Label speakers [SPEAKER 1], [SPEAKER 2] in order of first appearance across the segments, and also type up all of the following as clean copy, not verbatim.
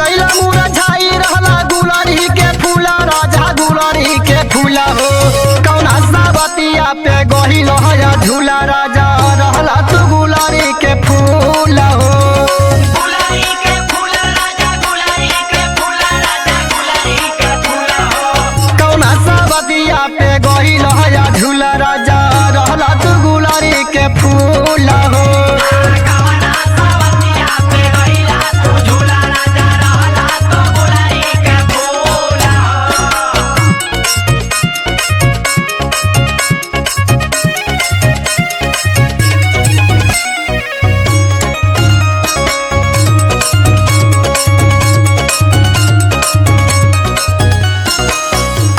[SPEAKER 1] गैला मुरझाई रहला गुलरी के फूला राजा गुलरी के फूला हो कौना सावतिया पे गहिल हया झूला राजा रहला तू गुलरी के फूला हो कौना सावतिया पे गहिल हया झूला राजा रहला तू गुलरी के फूला हो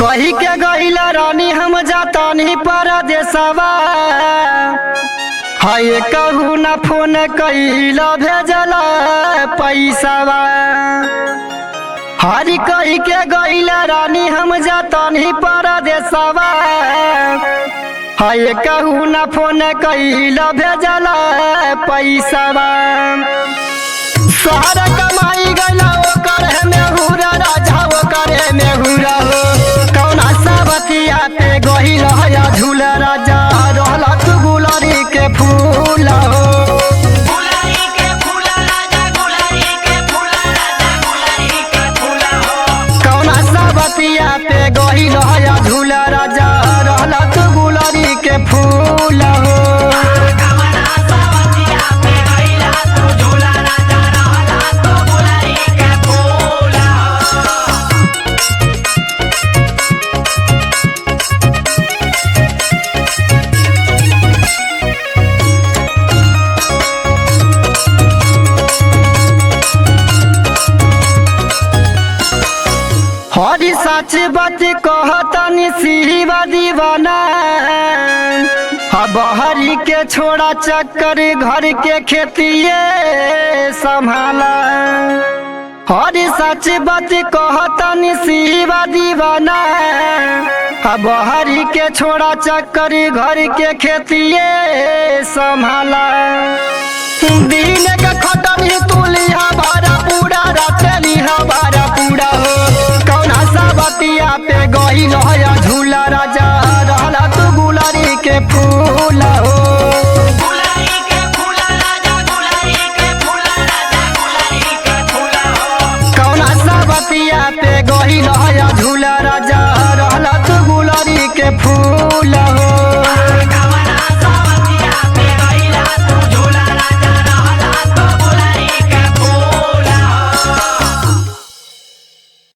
[SPEAKER 1] कही के गहिला रानी हम जातानी परदेसवा हाय कहू न फोन कैला भेजला पैसावा हरी कही के गहिला रानी हम जातानी परदेसवा हाय कहू न फोन कैला भेजला पैसावा शहर कमाई गला ओकर में हुरा राजा ओकर में हुरा हो कौना सावतिया पे गहिल हया झूला राजा रहला तू गुलरी के फूला हो कौना सावतिया पे गहिल हया झूला राजा रहला तू गुलरी के फूला हो हरी सच बात कहतनी शिवा दीवाना बहरी के छोड़ा चक्कर घर के खेतिए संभाला हरी सच बात कहतनी शिवा दीवाना बहरी के छोड़ा चक्कर घर के खेतिए संभाला दिन के खटनी तुलिया भरा पूरा रात